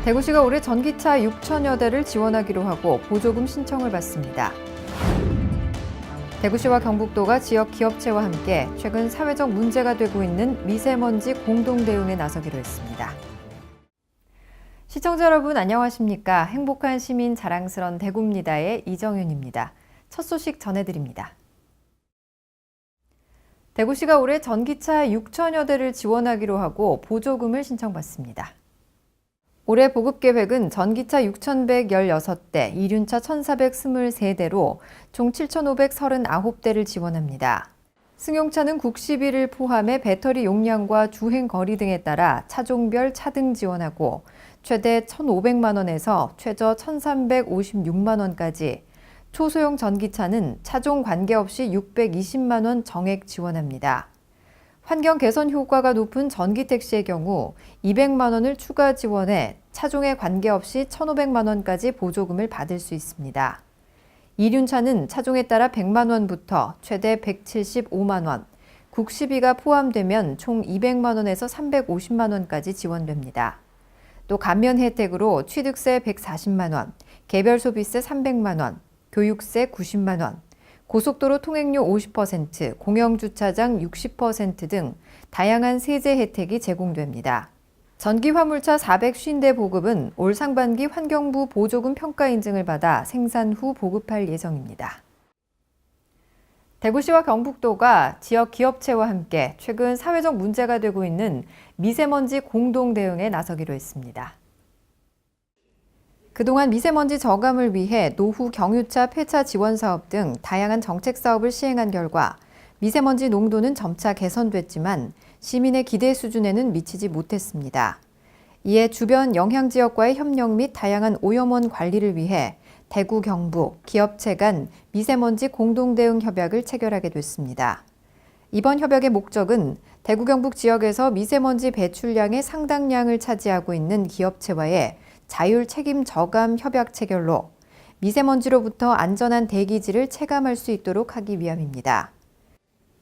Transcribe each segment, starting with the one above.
대구시가 올해 전기차 6천여 대를 지원하기로 하고 보조금 신청을 받습니다. 대구시와 경북도가 지역 기업체와 함께 최근 사회적 문제가 되고 있는 미세먼지 공동 대응에 나서기로 했습니다. 시청자 여러분 안녕하십니까? 행복한 시민 자랑스런 대구입니다의 이정윤입니다. 첫 소식 전해드립니다. 대구시가 올해 전기차 6천여 대를 지원하기로 하고 보조금을 신청받습니다. 올해 보급계획은 전기차 6,116대, 이륜차 1,423대로 총 7,539대를 지원합니다. 승용차는 국시비를 포함해 배터리 용량과 주행 거리 등에 따라 차종별 차등 지원하고 최대 1,500만 원에서 최저 1,356만 원까지, 초소형 전기차는 차종 관계없이 620만 원 정액 지원합니다. 환경 개선 효과가 높은 전기택시의 경우 200만 원을 추가 지원해 차종에 관계없이 1,500만 원까지 보조금을 받을 수 있습니다. 이륜차는 차종에 따라 100만 원부터 최대 175만 원, 국시비가 포함되면 총 200만 원에서 350만 원까지 지원됩니다. 또 감면 혜택으로 취득세 140만 원, 개별 소비세 300만 원, 교육세 90만 원, 고속도로 통행료 50%, 공영주차장 60% 등 다양한 세제 혜택이 제공됩니다. 전기화물차 450대 보급은 올 상반기 환경부 보조금 평가 인증을 받아 생산 후 보급할 예정입니다. 대구시와 경북도가 지역 기업체와 함께 최근 사회적 문제가 되고 있는 미세먼지 공동 대응에 나서기로 했습니다. 그동안 미세먼지 저감을 위해 노후 경유차 폐차 지원 사업 등 다양한 정책 사업을 시행한 결과 미세먼지 농도는 점차 개선됐지만 시민의 기대 수준에는 미치지 못했습니다. 이에 주변 영향 지역과의 협력 및 다양한 오염원 관리를 위해 대구, 경북, 기업체 간 미세먼지 공동 대응 협약을 체결하게 됐습니다. 이번 협약의 목적은 대구, 경북 지역에서 미세먼지 배출량의 상당량을 차지하고 있는 기업체와의 자율 책임 저감 협약 체결로 미세먼지로부터 안전한 대기질을 체감할 수 있도록 하기 위함입니다.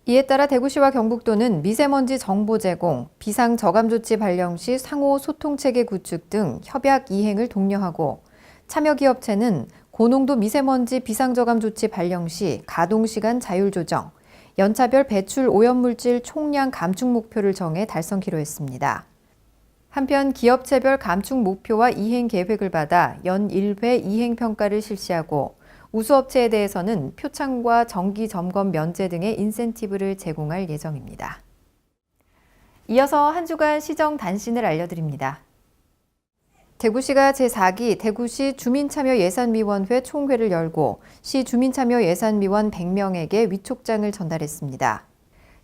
이에 따라 대구시와 경북도는 미세먼지 정보 제공, 비상 저감 조치 발령 시 상호 소통 체계 구축 등 협약 이행을 독려하고, 참여 기업체는 고농도 미세먼지 비상 저감 조치 발령 시 가동 시간 자율 조정, 연차별 배출 오염물질 총량 감축 목표를 정해 달성키로 했습니다. 한편 기업체별 감축 목표와 이행 계획을 받아 연 1회 이행 평가를 실시하고, 우수업체에 대해서는 표창과 정기 점검 면제 등의 인센티브를 제공할 예정입니다. 이어서 한 주간 시정 단신을 알려드립니다. 대구시가 제4기 대구시 주민참여예산위원회 총회를 열고 시 주민참여예산위원 100명에게 위촉장을 전달했습니다.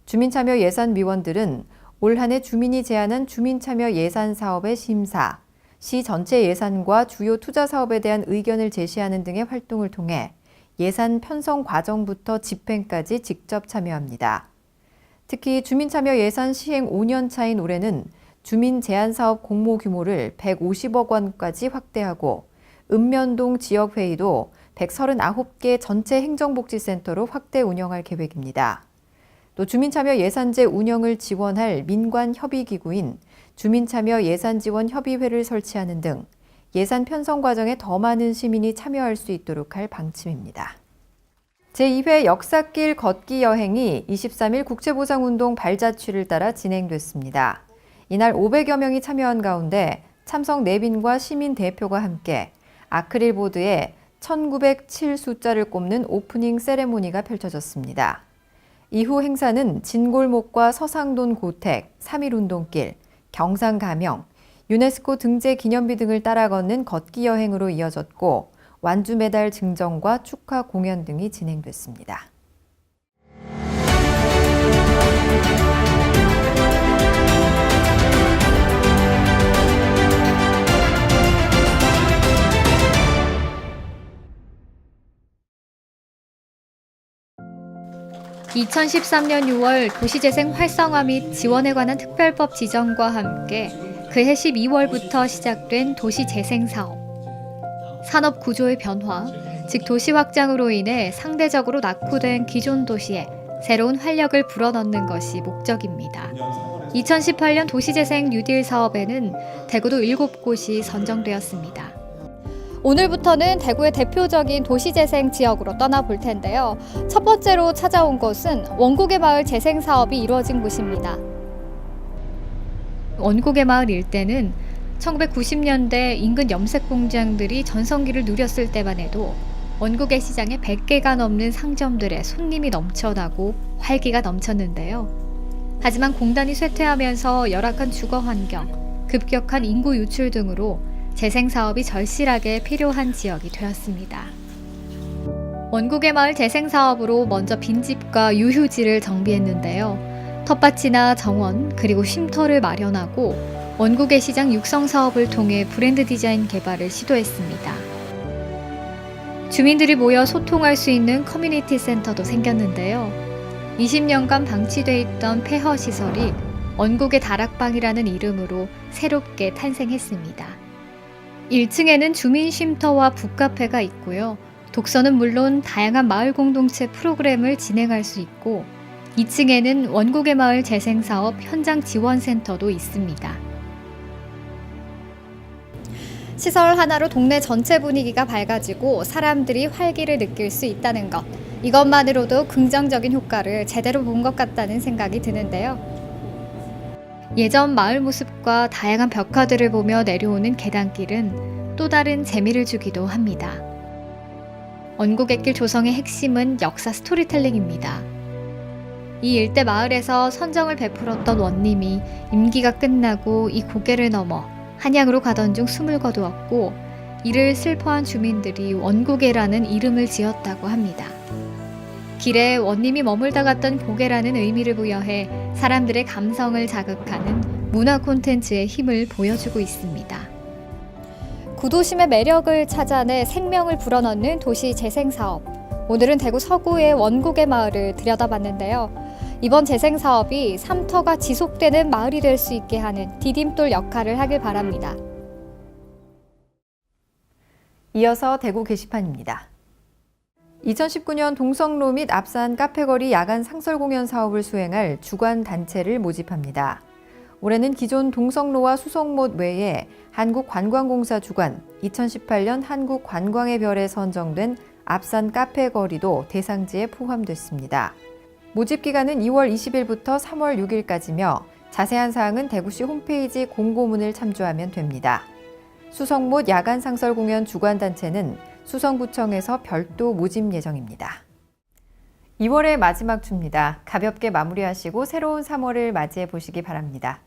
주민참여예산위원들은 올 한 해 주민이 제안한 주민참여 예산 사업의 심사, 시 전체 예산과 주요 투자 사업에 대한 의견을 제시하는 등의 활동을 통해 예산 편성 과정부터 집행까지 직접 참여합니다. 특히 주민참여 예산 시행 5년 차인 올해는 주민 제안 사업 공모 규모를 150억 원까지 확대하고, 읍면동 지역회의도 139개 전체 행정복지센터로 확대 운영할 계획입니다. 또 주민참여 예산제 운영을 지원할 민관협의기구인 주민참여 예산지원협의회를 설치하는 등 예산 편성 과정에 더 많은 시민이 참여할 수 있도록 할 방침입니다. 제2회 역사길 걷기 여행이 23일 국채보상운동 발자취를 따라 진행됐습니다. 이날 500여 명이 참여한 가운데 참석 내빈과 시민 대표가 함께 아크릴 보드에 1907 숫자를 꼽는 오프닝 세레모니가 펼쳐졌습니다. 이후 행사는 진골목과 서상돈 고택, 3.1 운동길, 경상 가명, 유네스코 등재 기념비 등을 따라 걷는 걷기 여행으로 이어졌고, 완주 메달 증정과 축하 공연 등이 진행됐습니다. (2013년 6월) 도시재생 활성화 및 지원에 관한 특별법 지정과 함께 그해 12월부터 시작된 도시재생사업. 산업 구조의 변화, 즉 도시 확장으로 인해 상대적으로 낙후된 기존 도시에 새로운 활력을 불어넣는 것이 목적입니다. 2018년 도시재생 뉴딜 사업에는 대구도 7곳이 선정되었습니다. 오늘부터는 대구의 대표적인 도시재생 지역으로 떠나볼 텐데요. 첫 번째로 찾아온 곳은 원곡의 마을 재생 사업이 이루어진 곳입니다. 원곡의 마을 일대는 1990년대 인근 염색 공장들이 전성기를 누렸을 때만 해도 원곡의 시장에 100개가 넘는 상점들의 손님이 넘쳐나고 활기가 넘쳤는데요. 하지만 공단이 쇠퇴하면서 열악한 주거 환경, 급격한 인구 유출 등으로 재생 사업이 절실하게 필요한 지역이 되었습니다. 원곡의 마을 재생 사업으로 먼저 빈집과 유휴지를 정비했는데요. 텃밭이나 정원 그리고 쉼터를 마련하고 원곡의 시장 육성 사업을 통해 브랜드 디자인 개발을 시도했습니다. 주민들이 모여 소통할 수 있는 커뮤니티 센터도 생겼는데요. 20년간 방치돼 있던 폐허 시설이 원곡의 다락방이라는 이름으로 새롭게 탄생했습니다. 1층에는 주민 쉼터와 북카페가 있고요. 독서는 물론 다양한 마을 공동체 프로그램을 진행할 수 있고 2층에는 원곡의 마을 재생사업 현장 지원센터도 있습니다. 시설 하나로 동네 전체 분위기가 밝아지고 사람들이 활기를 느낄 수 있다는 것. 이것만으로도 긍정적인 효과를 제대로 본 것 같다는 생각이 드는데요. 예전 마을 모습과 다양한 벽화들을 보며 내려오는 계단길은 또 다른 재미를 주기도 합니다. 원곡의 길 조성의 핵심은 역사 스토리텔링입니다. 이 일대 마을에서 선정을 베풀었던 원님이 임기가 끝나고 이 고개를 넘어 한양으로 가던 중 숨을 거두었고 이를 슬퍼한 주민들이 원고개라는 이름을 지었다고 합니다. 길에 원님이 머물다 갔던 고개라는 의미를 부여해 사람들의 감성을 자극하는 문화 콘텐츠의 힘을 보여주고 있습니다. 구도심의 매력을 찾아내 생명을 불어넣는 도시 재생 사업. 오늘은 대구 서구의 원곡의 마을을 들여다봤는데요. 이번 재생 사업이 삼터가 지속되는 마을이 될 수 있게 하는 디딤돌 역할을 하길 바랍니다. 이어서 대구 게시판입니다. 2019년 동성로 및 앞산 카페거리 야간 상설 공연 사업을 수행할 주관 단체를 모집합니다. 올해는 기존 동성로와 수성못 외에 한국관광공사 주관, 2018년 한국관광의 별에 선정된 앞산 카페거리도 대상지에 포함됐습니다. 모집 기간은 2월 20일부터 3월 6일까지며 자세한 사항은 대구시 홈페이지 공고문을 참조하면 됩니다. 수성못 야간 상설 공연 주관단체는 수성구청에서 별도 모집 예정입니다. 2월의 마지막 주입니다. 가볍게 마무리하시고 새로운 3월을 맞이해 보시기 바랍니다.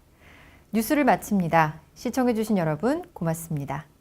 뉴스를 마칩니다. 시청해주신 여러분 고맙습니다.